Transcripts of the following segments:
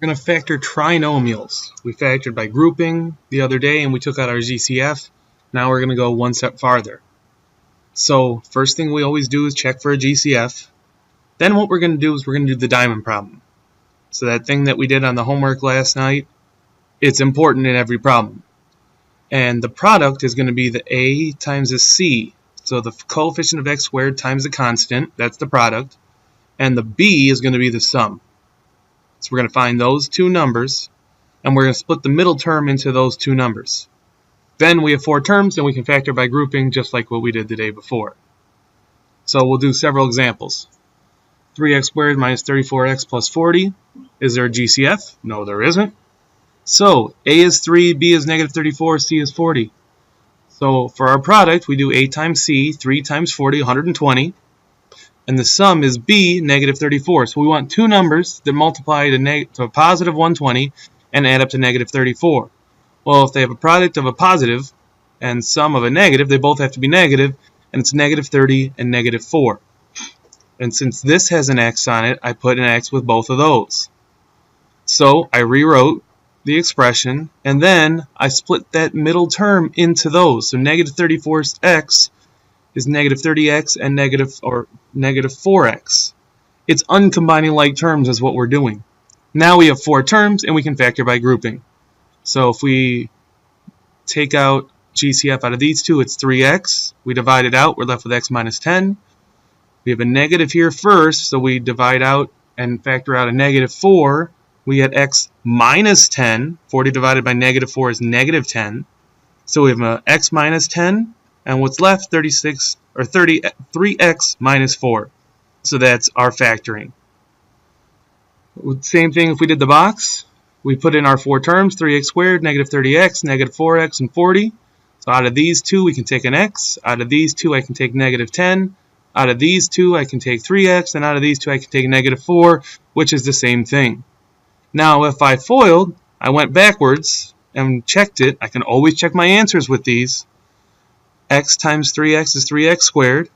We're going to factor trinomials. We factored by grouping the other day and we took out our GCF. Now we're going to go one step farther. So first thing we always do is check for a GCF. Then what we're going to do is we're going to do the diamond problem. So that thing that we did on the homework last night, it's important in every problem. And the product is going to be the A times the C. So the coefficient of x squared times the constant, that's the product. And the B is going to be the sum. So we're going to find those two numbers, and we're going to split the middle term into those two numbers. Then we have four terms, and we can factor by grouping just like what we did the day before. So we'll do several examples. 3x squared minus 34x plus 40. Is there a GCF? No, there isn't. So A is 3, B is negative 34, C is 40. So for our product, we do A times C, 3 times 40, 120. And the sum is B, negative 34. So we want two numbers that multiply to a positive 120 and add up to negative 34. Well, if they have a product of a positive and sum of a negative, they both have to be negative, and it's negative 30 and negative 4. And since this has an x on it, I put an x with both of those. So I rewrote the expression, and then I split that middle term into those. So negative 34x is negative 30x and negative 4x. It's uncombining like terms is what we're doing. Now we have four terms, and we can factor by grouping. So if we take out GCF out of these two, it's 3x. We divide it out, we're left with x minus 10. We have a negative here first, so we divide out and factor out a negative 4. We get x minus 10. 40 divided by negative 4 is negative 10. So we have a x minus 10, and what's left, 3x minus 4. So that's our factoring. Same thing if we did the box. We put in our four terms, 3x squared, negative 30x, negative 4x, and 40. So out of these two, we can take an x. Out of these two, I can take negative 10. Out of these two, I can take 3x. And out of these two, I can take negative 4, which is the same thing. Now, if I FOILed, I went backwards and checked it. I can always check my answers with these. X times 3x is 3x squared.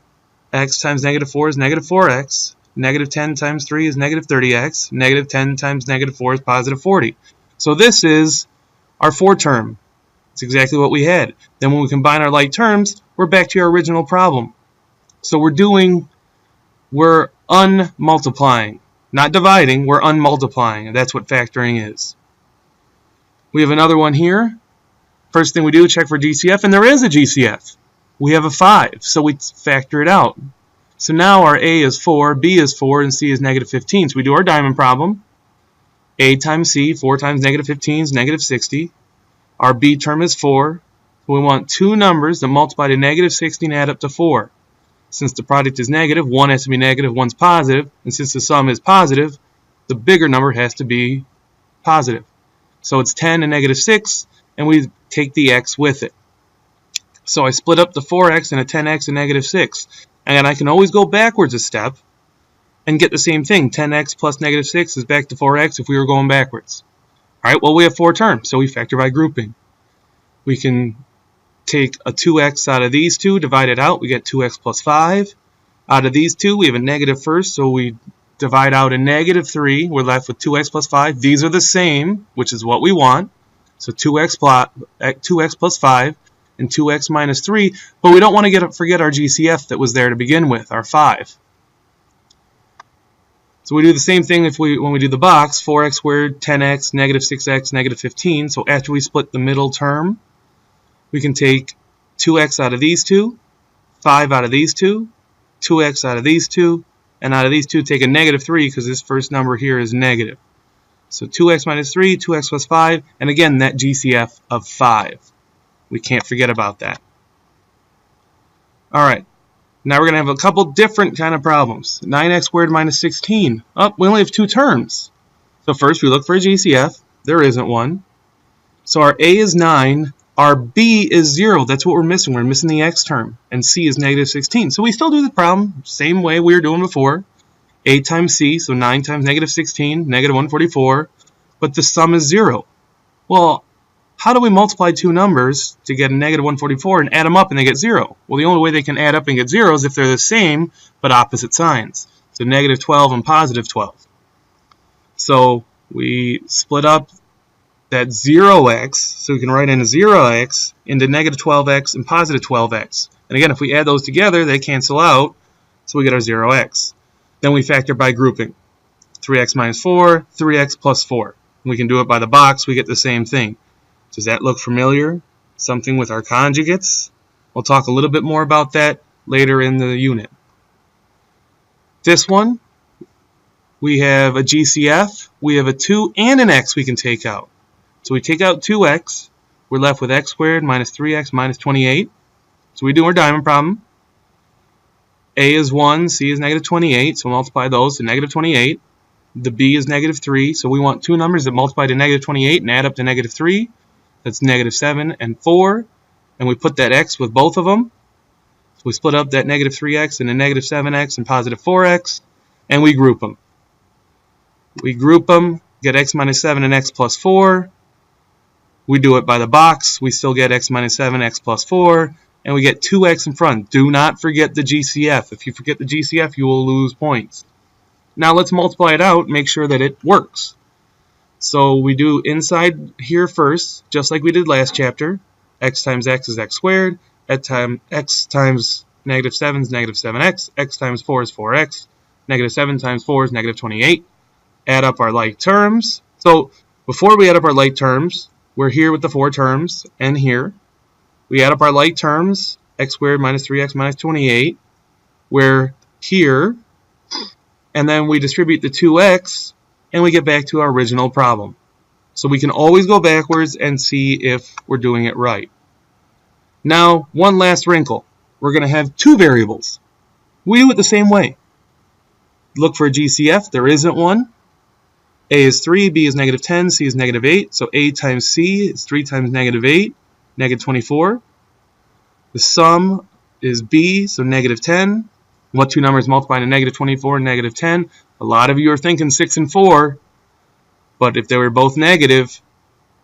X times negative 4 is negative 4x. Negative 10 times 3 is negative 30x. Negative 10 times negative 4 is positive 40. So this is our four term. It's exactly what we had. Then when we combine our like terms, we're back to our original problem. So we're unmultiplying. Not dividing, we're unmultiplying. And that's what factoring is. We have another one here. First thing we do, check for GCF, and there is a GCF. We have a 5, so we factor it out. So now our A is 4, B is 4, and C is negative 15. So we do our diamond problem. A times C, 4 times negative 15 is negative 60. Our B term is 4. So we want two numbers that multiply to negative 60 and add up to 4. Since the product is negative, one has to be negative, one's positive. And since the sum is positive, the bigger number has to be positive. So it's 10 and negative 6, and we take the x with it. So I split up the 4x and a 10x and negative 6. And I can always go backwards a step and get the same thing. 10x plus negative 6 is back to 4x if we were going backwards. All right, well, we have four terms, so we factor by grouping. We can take a 2x out of these two, divide it out, we get 2x plus 5. Out of these two, we have a negative first, so we divide out a negative 3. We're left with 2x plus 5. These are the same, which is what we want. So 2x plus 5. And 2x minus 3, but we don't want to forget our GCF that was there to begin with, our 5. So we do the same thing when we do the box, 4x squared, 10x, negative 6x, negative 15. So after we split the middle term, we can take 2x out of these two, 5 out of these two, 2x out of these two, and out of these two take a negative 3 because this first number here is negative. So 2x minus 3, 2x plus 5, and again that GCF of 5. We can't forget about that. All right, now we're going to have a couple different kind of problems. 9x squared minus 16. Oh, we only have two terms. So first we look for a GCF. There isn't one. So our A is 9. Our B is 0. That's what we're missing. We're missing the x term. And C is negative 16. So we still do the problem same way we were doing before. A times C, so 9 times negative 16, negative 144. But the sum is 0. Well, how do we multiply two numbers to get a negative 144 and add them up and they get 0? Well, the only way they can add up and get 0 is if they're the same but opposite signs. So negative 12 and positive 12. So we split up that 0x, so we can write in a 0x, into negative 12x and positive 12x. And again, if we add those together, they cancel out, so we get our 0x. Then we factor by grouping. 3x minus 4, 3x plus 4. We can do it by the box, we get the same thing. Does that look familiar? Something with our conjugates? We'll talk a little bit more about that later in the unit. This one, we have a GCF, we have a 2 and an x we can take out. So we take out 2x, we're left with x squared minus 3x minus 28. So we do our diamond problem. A is 1, C is negative 28, so we'll multiply those to negative 28. The B is negative 3, so we want two numbers that multiply to negative 28 and add up to negative 3. That's negative 7 and 4. And we put that x with both of them. So we split up that negative 3x into negative 7x and positive 4x, and we group them. We group them, get x minus 7 and x plus 4. We do it by the box. We still get x minus 7, x plus 4, and we get 2x in front. Do not forget the GCF. If you forget the GCF, you will lose points. Now let's multiply it out, make sure that it works. So we do inside here first, just like we did last chapter. X times x is x squared. X times negative 7 is negative 7x. X times 4 is 4x. Negative 7 times 4 is negative 28. Add up our like terms. So before we add up our like terms, we're here with the 4 terms, and here. We add up our like terms, x squared minus 3x minus 28. We're here, and then we distribute the 2x, and we get back to our original problem. So we can always go backwards and see if we're doing it right. Now, one last wrinkle. We're going to have two variables. We do it the same way. Look for a GCF. There isn't one. A is 3, B is negative 10, C is negative 8. So A times C is 3 times negative 8, negative 24. The sum is B, so negative 10. What two numbers multiply to negative 24 and negative 10? A lot of you are thinking 6 and 4, but if they were both negative,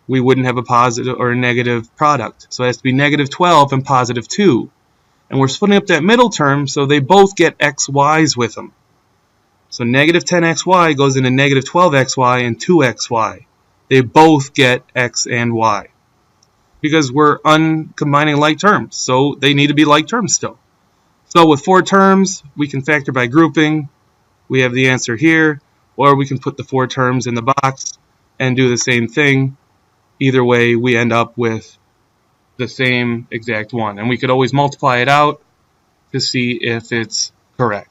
we wouldn't have a positive or a negative product. So it has to be negative 12 and positive 2. And we're splitting up that middle term, so they both get xy's with them. So negative 10xy goes into negative 12xy and 2xy. They both get x and y. Because we're uncombining like terms, so they need to be like terms still. So with 4 terms, we can factor by grouping. We have the answer here. Or we can put the 4 terms in the box and do the same thing. Either way, we end up with the same exact one. And we could always multiply it out to see if it's correct.